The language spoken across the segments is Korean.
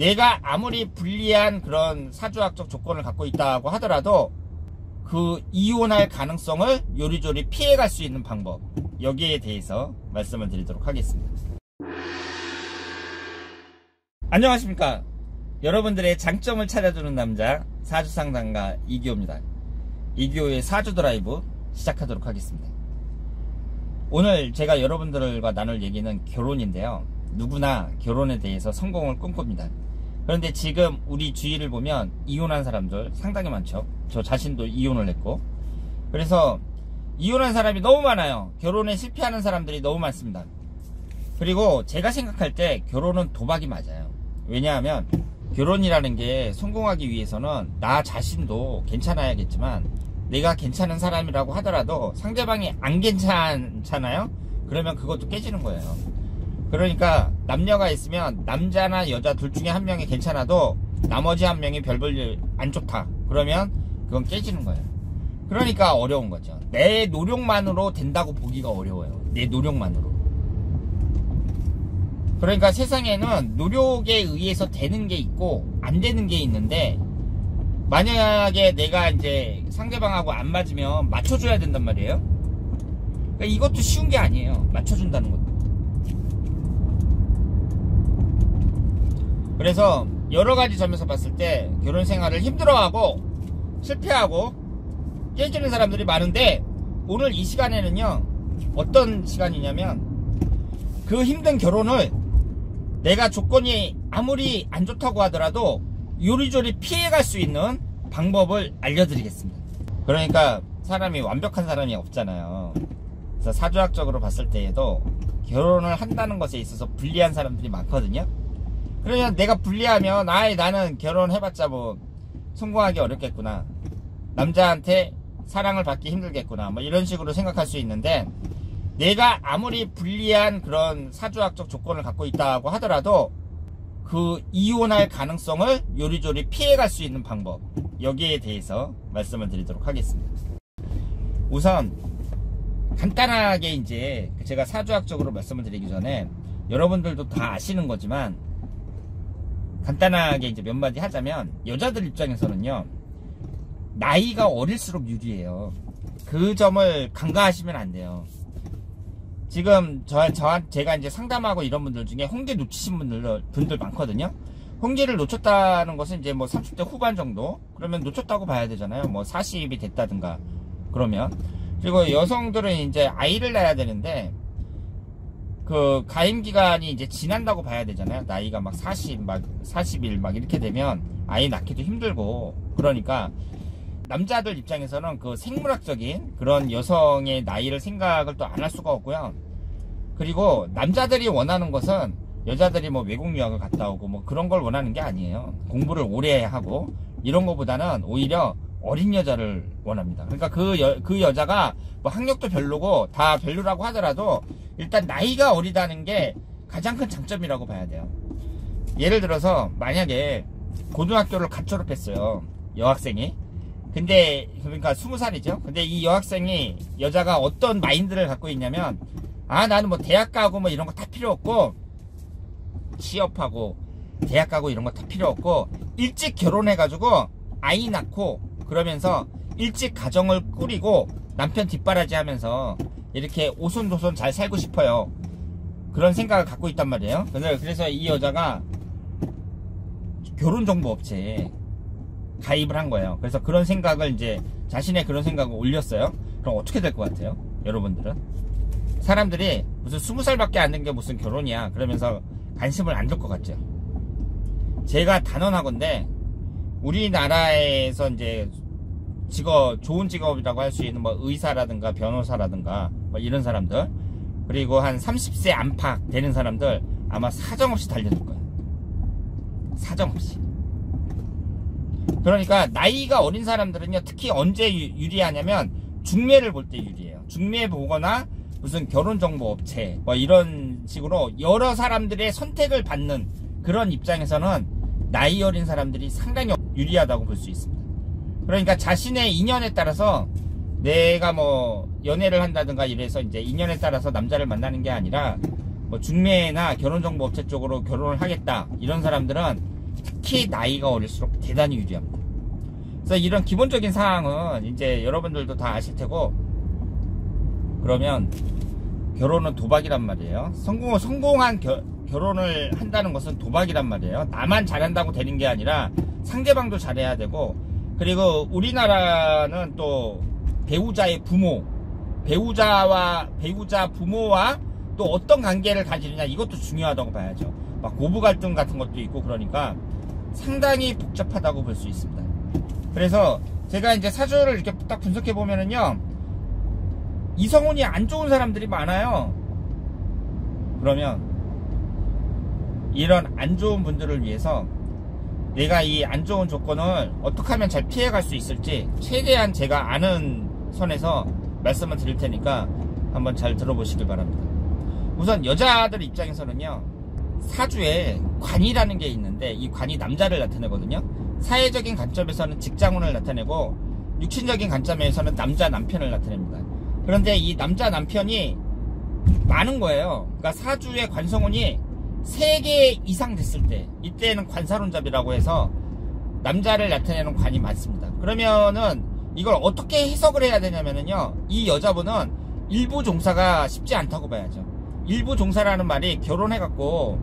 내가 아무리 불리한 그런 사주학적 조건을 갖고 있다고 하더라도 그 이혼할 가능성을 요리조리 피해갈 수 있는 방법, 여기에 대해서 말씀을 드리도록 하겠습니다. 안녕하십니까. 여러분들의 장점을 찾아주는 남자 사주상담가 이기호입니다. 이기호의 사주 드라이브 시작하도록 하겠습니다. 오늘 제가 여러분들과 나눌 얘기는 결혼인데요. 누구나 결혼에 대해서 성공을 꿈꿉니다. 그런데 지금 우리 주위를 보면 이혼한 사람들 상당히 많죠. 저 자신도 이혼을 했고, 그래서 이혼한 사람이 너무 많아요. 결혼에 실패하는 사람들이 너무 많습니다. 그리고 제가 생각할 때 결혼은 도박이 맞아요. 왜냐하면 결혼이라는 게 성공하기 위해서는 나 자신도 괜찮아야겠지만 내가 괜찮은 사람이라고 하더라도 상대방이 안 괜찮잖아요. 그러면 그것도 깨지는 거예요. 그러니까 남녀가 있으면 남자나 여자 둘 중에 한 명이 괜찮아도 나머지 한 명이 별볼 안 좋다, 그러면 그건 깨지는 거예요. 그러니까 어려운 거죠. 내 노력만으로 된다고 보기가 어려워요. 내 노력만으로. 그러니까 세상에는 노력에 의해서 되는 게 있고 안 되는 게 있는데, 만약에 내가 이제 상대방하고 안 맞으면 맞춰줘야 된단 말이에요. 그러니까 이것도 쉬운 게 아니에요. 맞춰준다는 것도. 그래서 여러가지 점에서 봤을 때 결혼 생활을 힘들어하고 실패하고 깨지는 사람들이 많은데, 오늘 이 시간에는요 어떤 시간이냐면, 그 힘든 결혼을 내가 조건이 아무리 안 좋다고 하더라도 요리조리 피해갈 수 있는 방법을 알려드리겠습니다. 그러니까 사람이 완벽한 사람이 없잖아요. 그래서 사주학적으로 봤을 때에도 결혼을 한다는 것에 있어서 불리한 사람들이 많거든요. 그러면 내가 불리하면 나는 결혼해봤자 뭐 성공하기 어렵겠구나, 남자한테 사랑을 받기 힘들겠구나, 뭐 이런 식으로 생각할 수 있는데, 내가 아무리 불리한 그런 사주학적 조건을 갖고 있다고 하더라도 그 이혼할 가능성을 요리조리 피해갈 수 있는 방법, 여기에 대해서 말씀을 드리도록 하겠습니다. 우선 간단하게 이제 제가 사주학적으로 말씀을 드리기 전에 여러분들도 다 아시는 거지만 간단하게 이제 몇 마디 하자면, 여자들 입장에서는요 나이가 어릴수록 유리해요. 그 점을 간과하시면 안 돼요. 지금 제가 이제 상담하고 이런 분들 중에 홍기 놓치신 분들 많거든요. 홍기를 놓쳤다는 것은 이제 뭐 30대 후반 정도, 그러면 놓쳤다고 봐야 되잖아요. 뭐 40이 됐다든가 그러면. 그리고 여성들은 이제 아이를 낳아야 되는데 그 가임 기간이 이제 지난다고 봐야 되잖아요. 나이가 막 40일 막 이렇게 되면 아이 낳기도 힘들고, 그러니까 남자들 입장에서는 그 생물학적인 그런 여성의 나이를 생각을 또 안 할 수가 없고요. 그리고 남자들이 원하는 것은 여자들이 뭐 외국 유학을 갔다 오고 뭐 그런 걸 원하는 게 아니에요. 공부를 오래 하고 이런 거보다는 오히려 어린 여자를 원합니다. 그러니까 그 여자가 뭐 학력도 별로고 다 별로라고 하더라도 일단 나이가 어리다는 게 가장 큰 장점이라고 봐야 돼요. 예를 들어서 만약에 고등학교를 갓 졸업했어요, 여학생이. 근데 그러니까 20살이죠. 근데 이 여학생이, 여자가 어떤 마인드를 갖고 있냐면, 나는 뭐 대학 가고 뭐 이런 거 다 필요 없고, 취업하고 대학 가고 이런 거 다 필요 없고, 일찍 결혼해가지고 아이 낳고 그러면서 일찍 가정을 꾸리고 남편 뒷바라지 하면서 이렇게 오손도손 잘 살고 싶어요. 그런 생각을 갖고 있단 말이에요. 그래서 이 여자가 결혼정보업체에 가입을 한 거예요. 그래서 그런 생각을 이제 자신의 그런 생각을 올렸어요. 그럼 어떻게 될 것 같아요? 여러분들은? 사람들이 무슨 20살밖에 안 된 게 무슨 결혼이야 그러면서 관심을 안 줄 것 같죠. 제가 단언하건대 우리나라에서 이제 좋은 직업이라고 할 수 있는 뭐 의사라든가 변호사라든가 뭐 이런 사람들, 그리고 한 30세 안팎 되는 사람들 아마 사정없이 달려들 거예요. 사정없이. 그러니까 나이가 어린 사람들은요 특히 언제 유리하냐면 중매를 볼 때 유리해요. 중매 보거나 무슨 결혼정보업체 뭐 이런 식으로 여러 사람들의 선택을 받는 그런 입장에서는 나이 어린 사람들이 상당히 유리하다고 볼 수 있습니다. 그러니까 자신의 인연에 따라서 내가 뭐 연애를 한다든가 이래서 이제 인연에 따라서 남자를 만나는 게 아니라 뭐 중매나 결혼정보업체 쪽으로 결혼을 하겠다 이런 사람들은 특히 나이가 어릴수록 대단히 유리합니다. 그래서 이런 기본적인 사항은 이제 여러분들도 다 아실 테고, 그러면 결혼은 도박이란 말이에요. 성공한 결혼을 한다는 것은 도박이란 말이에요. 나만 잘한다고 되는 게 아니라 상대방도 잘해야 되고, 그리고 우리나라는 또 배우자의 부모, 배우자 부모와 또 어떤 관계를 가지느냐, 이것도 중요하다고 봐야죠. 막 고부 갈등 같은 것도 있고, 그러니까 상당히 복잡하다고 볼 수 있습니다. 그래서 제가 이제 사주를 이렇게 딱 분석해 보면은요, 이성운이 안 좋은 사람들이 많아요. 그러면 이런 안 좋은 분들을 위해서 내가 이 안 좋은 조건을 어떻게 하면 잘 피해갈 수 있을지 최대한 제가 아는 선에서 말씀을 드릴 테니까 한번 잘 들어보시길 바랍니다. 우선 여자들 입장에서는요, 사주에 관이라는 게 있는데 이 관이 남자를 나타내거든요. 사회적인 관점에서는 직장운을 나타내고 육신적인 관점에서는 남자 남편을 나타냅니다. 그런데 이 남자 남편이 많은 거예요. 그러니까 사주의 관성운이 3개 이상 됐을 때, 이때는 관사론잡이라고 해서 남자를 나타내는 관이 많습니다. 그러면은 이걸 어떻게 해석을 해야 되냐면요, 이 여자분은 일부 종사가 쉽지 않다고 봐야죠. 일부 종사라는 말이 결혼해갖고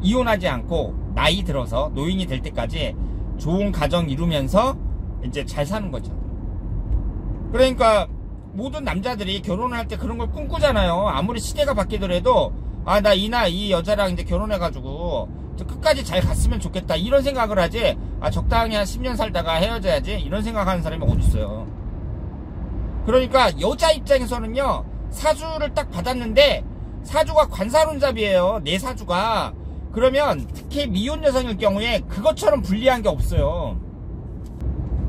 이혼하지 않고 나이 들어서 노인이 될 때까지 좋은 가정 이루면서 이제 잘 사는 거죠. 그러니까 모든 남자들이 결혼을 할 때 그런 걸 꿈꾸잖아요. 아무리 시대가 바뀌더라도 아, 나 이 여자랑 이제 결혼해가지고 끝까지 잘 갔으면 좋겠다, 이런 생각을 하지, 아, 적당히 한 10년 살다가 헤어져야지, 이런 생각하는 사람이 어딨어요. 그러니까 여자 입장에서는요, 사주를 딱 받았는데 사주가 관사론잡이에요. 내 사주가. 그러면 특히 미혼 여성일 경우에 그것처럼 불리한 게 없어요.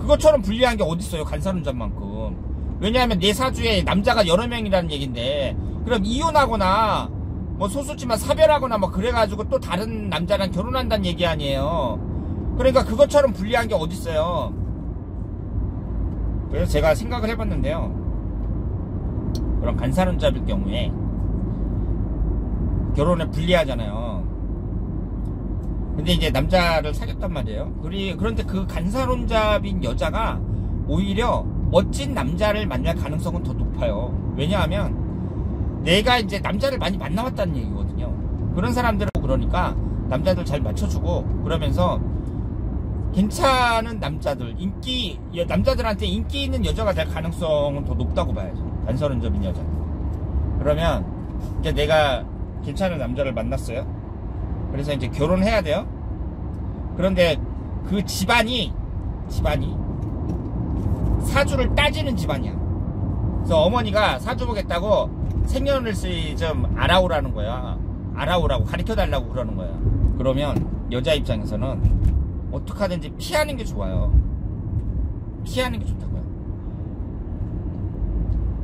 그것처럼 불리한 게 어딨어요, 관사론잡만큼. 왜냐하면 내 사주에 남자가 여러 명이라는 얘긴데, 그럼 이혼하거나 뭐 소수지만 사별하거나 뭐 그래가지고 또 다른 남자랑 결혼한다는 얘기 아니에요. 그러니까 그것처럼 불리한 게 어딨어요. 그래서 제가 생각을 해봤는데요, 그런 관사론잡일 경우에 결혼에 불리하잖아요. 근데 이제 남자를 사귀었단 말이에요. 그런데 그 관사론잡인 여자가 오히려 멋진 남자를 만날 가능성은 더 높아요. 왜냐하면 내가 이제 남자를 많이 만나봤다는 얘기거든요. 그런 사람들은 그러니까 남자들 잘 맞춰주고, 그러면서 괜찮은 남자들, 남자들한테 인기 있는 여자가 될 가능성은 더 높다고 봐야죠. 관사론잡인 여자. 그러면 이제 내가 괜찮은 남자를 만났어요. 그래서 이제 결혼해야 돼요. 그런데 그 집안이 사주를 따지는 집안이야. 그래서 어머니가 사주 보겠다고 생년월일 좀 알아오라는 거야. 알아오라고, 가르쳐달라고 그러는 거야. 그러면 여자 입장에서는 어떻게 하든지 피하는 게 좋아요. 피하는 게 좋다고요.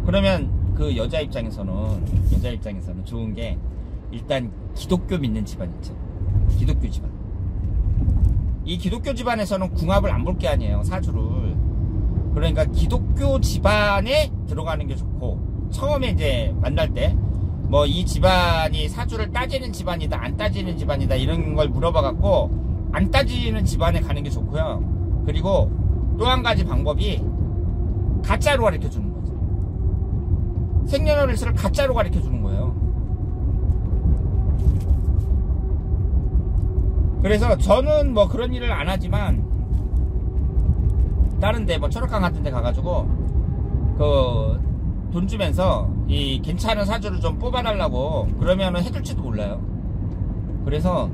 그러면 그 여자 입장에서는 좋은 게, 일단 기독교 믿는 집안 있죠. 기독교 집안. 이 기독교 집안에서는 궁합을 안 볼 게 아니에요, 사주를. 그러니까 기독교 집안에 들어가는 게 좋고, 처음에 이제 만날 때 뭐 이 집안이 사주를 따지는 집안이다, 안 따지는 집안이다, 이런 걸 물어봐갖고 안 따지는 집안에 가는 게 좋고요. 그리고 또 한 가지 방법이 가짜로 가르쳐 주는 거죠. 생년월일을 가짜로 가르쳐 주는 거예요. 그래서 저는 뭐 그런 일을 안 하지만 다른데 뭐 철학관 같은 데 가가지고 돈 주면서 이 괜찮은 사주를 좀 뽑아달라고 그러면은 해줄지도 몰라요. 그래서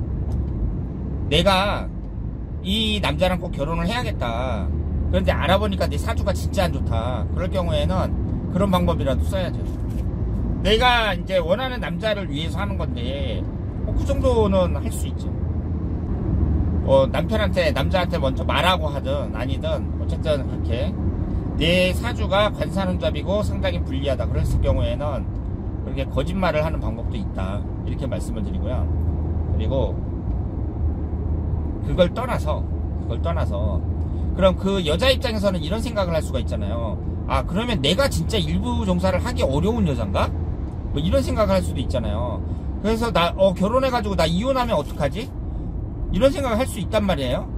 내가 이 남자랑 꼭 결혼을 해야겠다, 그런데 알아보니까 내 사주가 진짜 안 좋다, 그럴 경우에는 그런 방법이라도 써야죠. 내가 이제 원하는 남자를 위해서 하는 건데 그 정도는 할 수 있죠. 남자한테 먼저 말하고 하든 아니든 어쨌든 그렇게 내 사주가 관사론잡이고 상당히 불리하다 그랬을 경우에는 그렇게 거짓말을 하는 방법도 있다, 이렇게 말씀을 드리고요. 그리고 그걸 떠나서 그럼 그 여자 입장에서는 이런 생각을 할 수가 있잖아요. 아, 그러면 내가 진짜 일부 종사를 하기 어려운 여잔가? 뭐 이런 생각을 할 수도 있잖아요. 그래서 결혼해가지고 나 이혼하면 어떡하지? 이런 생각을 할 수 있단 말이에요.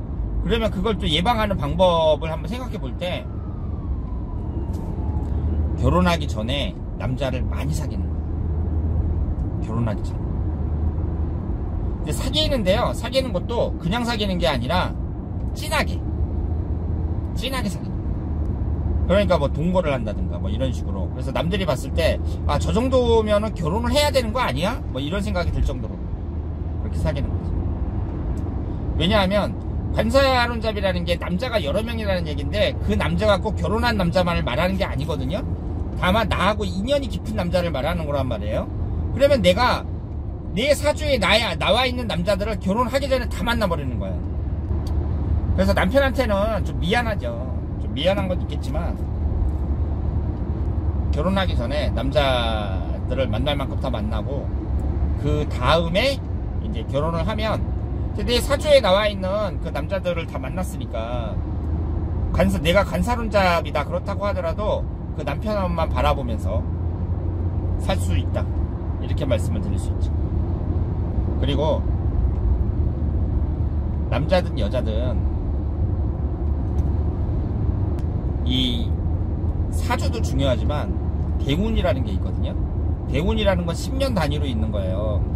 그러면 그걸 또 예방하는 방법을 한번 생각해 볼 때, 결혼하기 전에 남자를 많이 사귀는 거예요. 결혼하기 전에. 근데 사귀는데요, 사귀는 것도 그냥 사귀는 게 아니라 진하게 사귀는 거예요. 그러니까 뭐 동거를 한다든가 뭐 이런 식으로. 그래서 남들이 봤을 때 아, 저 정도면은 결혼을 해야 되는 거 아니야? 뭐 이런 생각이 들 정도로 그렇게 사귀는 거죠. 왜냐하면 관사론잡이라는 게 남자가 여러 명이라는 얘기인데, 그 남자가 꼭 결혼한 남자만을 말하는 게 아니거든요. 다만 나하고 인연이 깊은 남자를 말하는 거란 말이에요. 그러면 내가 내 사주에 나와 있는 남자들을 결혼하기 전에 다 만나버리는 거예요. 그래서 남편한테는 좀 미안하죠. 좀 미안한 것도 있겠지만, 결혼하기 전에 남자들을 만날 만큼 다 만나고, 그 다음에 이제 결혼을 하면 내 사주에 나와 있는 그 남자들을 다 만났으니까, 내가 관사론잡이다 그렇다고 하더라도 그 남편만 바라보면서 살 수 있다, 이렇게 말씀을 드릴 수 있죠. 그리고 남자든 여자든 이 사주도 중요하지만 대운이라는 게 있거든요. 대운이라는 건 10년 단위로 있는 거예요.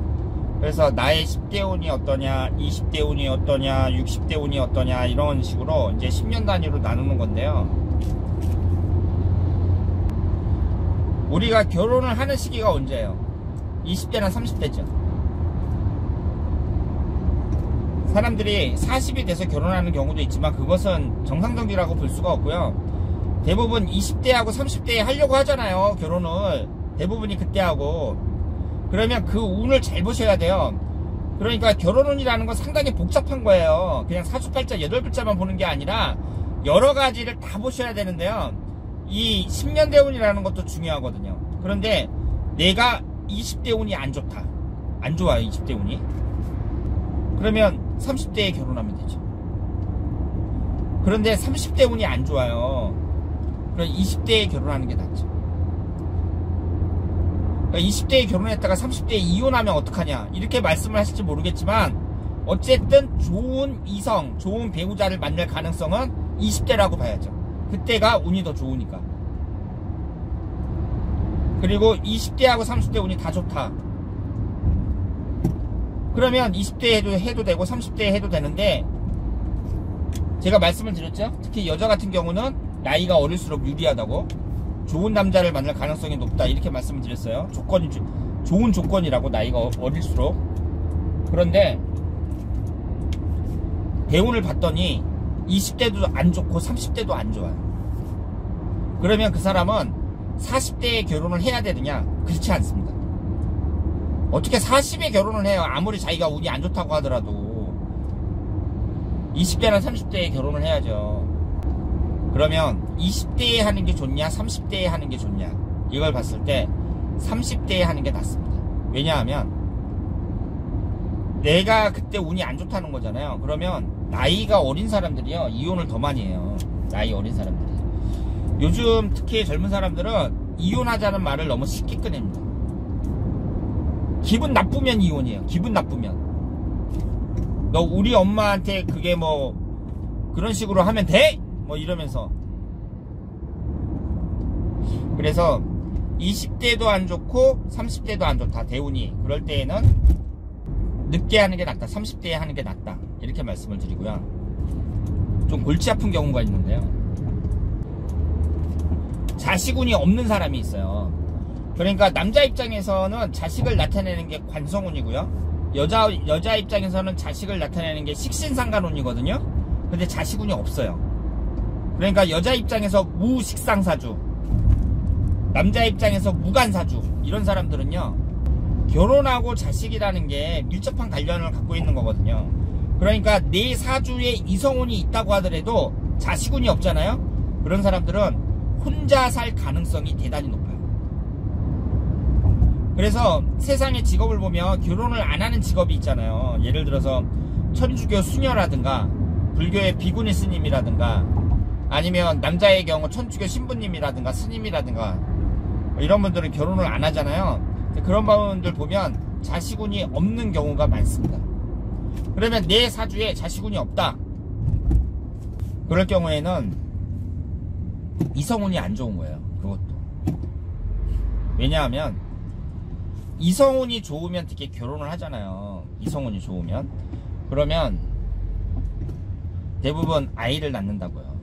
그래서 나의 10대 운이 어떠냐, 20대 운이 어떠냐, 60대 운이 어떠냐, 이런 식으로 이제 10년 단위로 나누는 건데요. 우리가 결혼을 하는 시기가 언제예요? 20대나 30대죠. 사람들이 40이 돼서 결혼하는 경우도 있지만 그것은 정상적이라고 볼 수가 없고요. 대부분 20대하고 30대에 하려고 하잖아요, 결혼을. 대부분이 그때 하고. 그러면 그 운을 잘 보셔야 돼요. 그러니까 결혼운이라는 건 상당히 복잡한 거예요. 그냥 사주팔자 8글자만 보는 게 아니라 여러 가지를 다 보셔야 되는데요. 이 10년 대운이라는 것도 중요하거든요. 그런데 내가 20대 운이 안 좋다, 안 좋아요, 20대 운이. 그러면 30대에 결혼하면 되죠. 그런데 30대 운이 안 좋아요. 그럼 20대에 결혼하는 게 낫죠. 20대에 결혼했다가 30대에 이혼하면 어떡하냐, 이렇게 말씀을 하실지 모르겠지만, 어쨌든 좋은 이성, 좋은 배우자를 만날 가능성은 20대라고 봐야죠. 그때가 운이 더 좋으니까. 그리고 20대하고 30대 운이 다 좋다, 그러면 20대에 해도 되고 30대에 해도 되는데, 제가 말씀을 드렸죠. 특히 여자 같은 경우는 나이가 어릴수록 유리하다고, 좋은 남자를 만날 가능성이 높다, 이렇게 말씀을 드렸어요. 조건이 좋은 조건이라고, 나이가 어릴수록. 그런데 대운을 봤더니 20대도 안 좋고 30대도 안 좋아요. 그러면 그 사람은 40대에 결혼을 해야 되느냐? 그렇지 않습니다. 어떻게 40에 결혼을 해요? 아무리 자기가 운이 안 좋다고 하더라도 20대나 30대에 결혼을 해야죠. 그러면 20대에 하는 게 좋냐, 30대에 하는 게 좋냐, 이걸 봤을 때 30대에 하는 게 낫습니다. 왜냐하면 내가 그때 운이 안 좋다는 거잖아요. 그러면 나이가 어린 사람들이요, 이혼을 더 많이 해요. 나이 어린 사람들이. 요즘 특히 젊은 사람들은 이혼하자는 말을 너무 쉽게 꺼냅니다. 기분 나쁘면 이혼이에요. 기분 나쁘면. 너 우리 엄마한테 그게 뭐 그런 식으로 하면 돼? 뭐 이러면서. 그래서 20대도 안 좋고 30대도 안 좋다, 대운이. 그럴 때에는 늦게 하는 게 낫다, 30대에 하는 게 낫다, 이렇게 말씀을 드리고요. 좀 골치 아픈 경우가 있는데요. 자식운이 없는 사람이 있어요. 그러니까 남자 입장에서는 자식을 나타내는 게 관성운이고요, 여자 입장에서는 자식을 나타내는 게 식신상간운이거든요. 근데 자식운이 없어요. 그러니까 여자 입장에서 무식상사주, 남자 입장에서 무간사주, 이런 사람들은요, 결혼하고 자식이라는 게 밀접한 관련을 갖고 있는 거거든요. 그러니까 내 사주에 이성운이 있다고 하더라도 자식운이 없잖아요. 그런 사람들은 혼자 살 가능성이 대단히 높아요. 그래서 세상의 직업을 보면 결혼을 안 하는 직업이 있잖아요. 예를 들어서 천주교 수녀라든가, 불교의 비구니 스님이라든가, 아니면 남자의 경우 천주교 신부님이라든가 스님이라든가, 이런 분들은 결혼을 안 하잖아요. 그런 분들 보면 자식운이 없는 경우가 많습니다. 그러면 내 사주에 자식운이 없다. 그럴 경우에는 이성운이 안 좋은 거예요. 그것도. 왜냐하면 이성운이 좋으면 특히 결혼을 하잖아요. 이성운이 좋으면. 그러면 대부분 아이를 낳는다고요.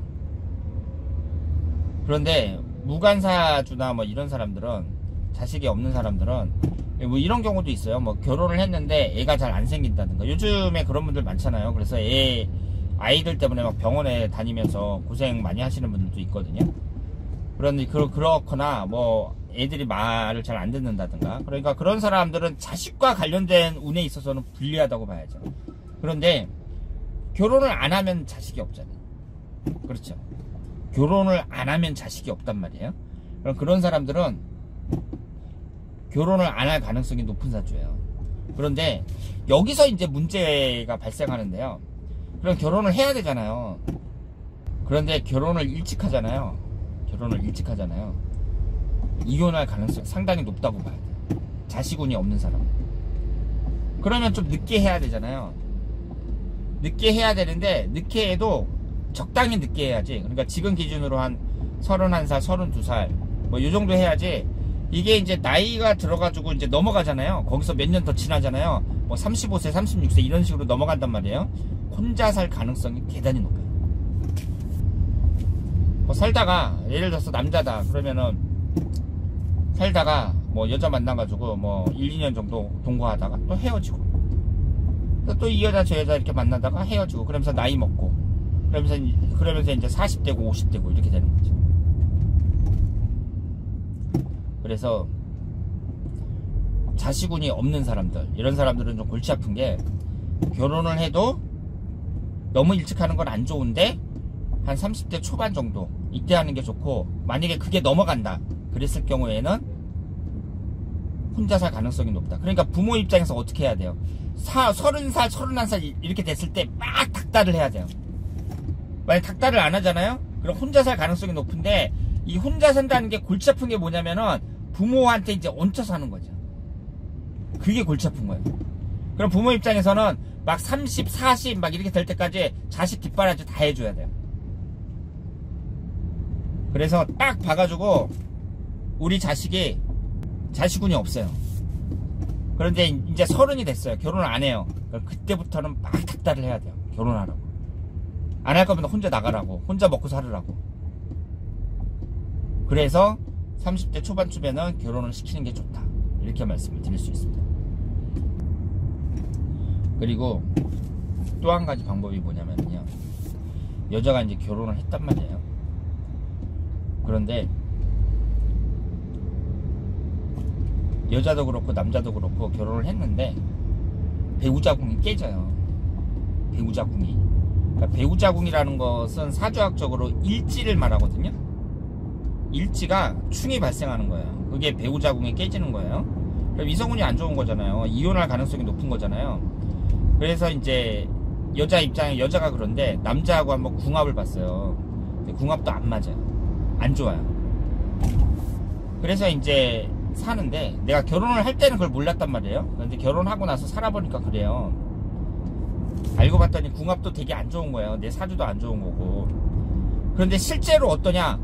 그런데 무관사주나 뭐 이런 사람들은, 자식이 없는 사람들은 뭐 이런 경우도 있어요. 뭐 결혼을 했는데 애가 잘 안 생긴다든가. 요즘에 그런 분들 많잖아요. 그래서 아이들 때문에 막 병원에 다니면서 고생 많이 하시는 분들도 있거든요. 그런데 그렇거나 뭐 애들이 말을 잘 안 듣는다든가. 그러니까 그런 사람들은 자식과 관련된 운에 있어서는 불리하다고 봐야죠. 그런데 결혼을 안 하면 자식이 없잖아요. 그렇죠. 결혼을 안 하면 자식이 없단 말이에요. 그럼 그런 사람들은 결혼을 안 할 가능성이 높은 사주예요. 그런데 여기서 이제 문제가 발생하는데요. 그럼 결혼을 해야 되잖아요. 그런데 결혼을 일찍 하잖아요. 이혼할 가능성이 상당히 높다고 봐야 돼요. 자식운이 없는 사람. 그러면 좀 늦게 해야 되잖아요. 늦게 해야 되는데 늦게 해도 적당히 늦게 해야지. 그러니까 지금 기준으로 한 31살, 32살 뭐 요 정도 해야지. 이게 이제 나이가 들어가지고 이제 넘어가잖아요. 거기서 몇 년 더 지나잖아요. 뭐 35세, 36세 이런 식으로 넘어간단 말이에요. 혼자 살 가능성이 대단히 높아요. 뭐 살다가 예를 들어서 남자다 그러면은 살다가 뭐 여자 만나가지고 뭐 1, 2년 정도 동거하다가 또 헤어지고 또 이 여자 저 여자 이렇게 만나다가 헤어지고 그러면서 나이 먹고 그러면서 이제 40대고 50대고 이렇게 되는 거죠. 그래서 자식운이 없는 사람들, 이런 사람들은 좀 골치 아픈 게 결혼을 해도 너무 일찍 하는 건 안 좋은데 한 30대 초반 정도 이때 하는 게 좋고, 만약에 그게 넘어간다 그랬을 경우에는 혼자 살 가능성이 높다. 그러니까 부모 입장에서 어떻게 해야 돼요? 30살, 31살 이렇게 됐을 때 막 닥달을 해야 돼요. 만약 닥달을 안 하잖아요? 그럼 혼자 살 가능성이 높은데, 이 혼자 산다는 게 골치 아픈 게 뭐냐면은 부모한테 이제 얹혀 사는 거죠. 그게 골치 아픈 거예요. 그럼 부모 입장에서는 막 30, 40 막 이렇게 될 때까지 자식 뒷바라지 다 해줘야 돼요. 그래서 딱 봐가지고 우리 자식이 자식운이 없어요. 그런데 이제 30이 됐어요. 결혼을 안 해요. 그때부터는 막 닥달을 해야 돼요. 결혼하라고. 안 할 거면 혼자 나가라고. 혼자 먹고 살으라고. 그래서 30대 초반쯤에는 결혼을 시키는 게 좋다. 이렇게 말씀을 드릴 수 있습니다. 그리고 또 한 가지 방법이 뭐냐면요. 여자가 이제 결혼을 했단 말이에요. 그런데 여자도 그렇고 남자도 그렇고 결혼을 했는데 배우자궁이 깨져요. 배우자궁이. 그러니까 배우자궁이라는 것은 사주학적으로 일지를 말하거든요. 일지가 충이 발생하는 거예요. 그게 배우자궁이 깨지는 거예요. 그럼 이성운이 안 좋은 거잖아요. 이혼할 가능성이 높은 거잖아요. 그래서 이제 여자 입장에 여자가 그런데 남자하고 한번 궁합을 봤어요. 근데 궁합도 안 맞아요. 안 좋아요. 그래서 이제 사는데, 내가 결혼을 할 때는 그걸 몰랐단 말이에요. 그런데 결혼하고 나서 살아보니까 그래요. 알고 봤더니 궁합도 되게 안 좋은 거예요. 내 사주도 안 좋은 거고. 그런데 실제로 어떠냐?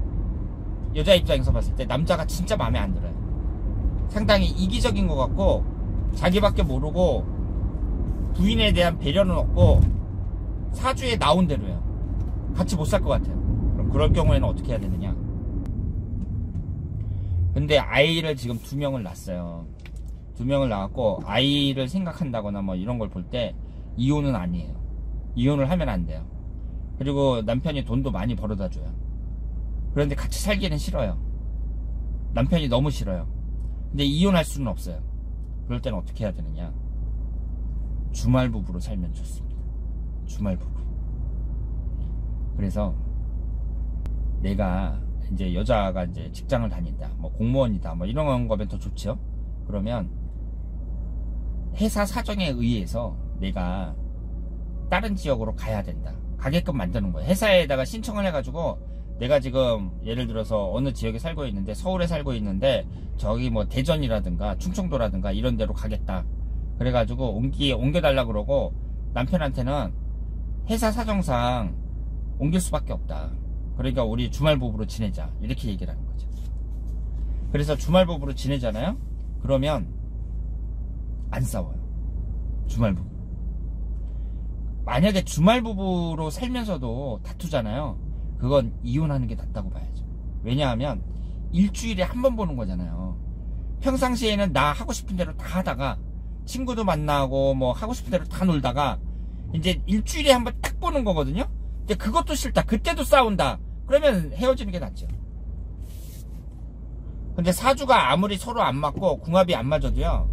여자 입장에서 봤을 때 남자가 진짜 마음에 안 들어요. 상당히 이기적인 것 같고, 자기밖에 모르고 부인에 대한 배려는 없고 사주에 나온 대로요. 같이 못 살 것 같아요. 그럼 그럴 경우에는 어떻게 해야 되느냐? 근데 아이를 지금 2명을 낳았어요. 2명을 낳았고 아이를 생각한다거나 뭐 이런 걸 볼 때 이혼은 아니에요. 이혼을 하면 안 돼요. 그리고 남편이 돈도 많이 벌어다 줘요. 그런데 같이 살기는 싫어요. 남편이 너무 싫어요. 근데 이혼할 수는 없어요. 그럴 때는 어떻게 해야 되느냐? 주말부부로 살면 좋습니다. 주말부부. 그래서 내가 이제 여자가 이제 직장을 다닌다, 뭐 공무원이다, 뭐 이런 거면 더 좋죠. 그러면 회사 사정에 의해서 내가 다른 지역으로 가야 된다. 가게끔 만드는 거예요. 회사에다가 신청을 해가지고 내가 지금 예를 들어서 어느 지역에 살고 있는데, 서울에 살고 있는데 저기 뭐 대전이라든가 충청도라든가 이런 데로 가겠다. 그래가지고 옮겨달라 그러고 남편한테는 회사 사정상 옮길 수밖에 없다. 그러니까 우리 주말 부부로 지내자. 이렇게 얘기를 하는 거죠. 그래서 주말 부부로 지내잖아요. 그러면 안 싸워요. 주말 부부. 만약에 주말 부부로 살면서도 다투잖아요. 그건 이혼하는 게 낫다고 봐야죠. 왜냐하면 일주일에 한 번 보는 거잖아요. 평상시에는 나 하고 싶은 대로 다 하다가 친구도 만나고 뭐 하고 싶은 대로 다 놀다가 이제 일주일에 한 번 딱 보는 거거든요. 근데 그것도 싫다. 그때도 싸운다. 그러면 헤어지는 게 낫죠. 근데 사주가 아무리 서로 안 맞고 궁합이 안 맞아도요,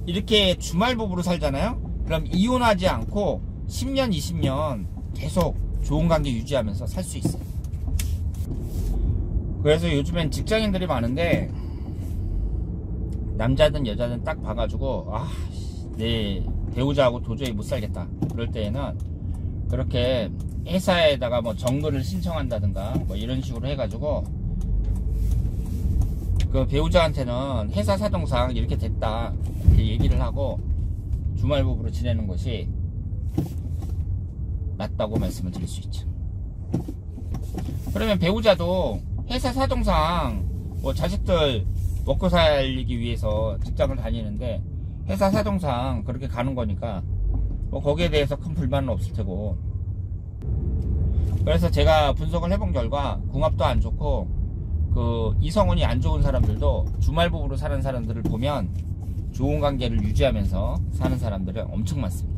이렇게 주말 부부로 살잖아요. 그럼 이혼하지 않고 10년 20년 계속 좋은 관계 유지하면서 살 수 있어요. 그래서 요즘엔 직장인들이 많은데 남자든 여자든 딱 봐가지고 내 배우자하고 도저히 못 살겠다 그럴 때에는 그렇게 회사에다가 뭐 정글을 신청한다든가 뭐 이런 식으로 해가지고 그 배우자한테는 회사 사정상 이렇게 됐다 이렇게 얘기를 하고 주말 부부로 지내는 것이 낫다고 말씀을 드릴 수 있죠. 그러면 배우자도 회사 사정상 뭐 자식들 먹고 살리기 위해서 직장을 다니는데 회사 사정상 그렇게 가는 거니까 뭐 거기에 대해서 큰 불만은 없을 테고. 그래서 제가 분석을 해본 결과 궁합도 안 좋고 그 이성운이 안 좋은 사람들도 주말 부부로 사는 사람들을 보면 좋은 관계를 유지하면서 사는 사람들은 엄청 많습니다.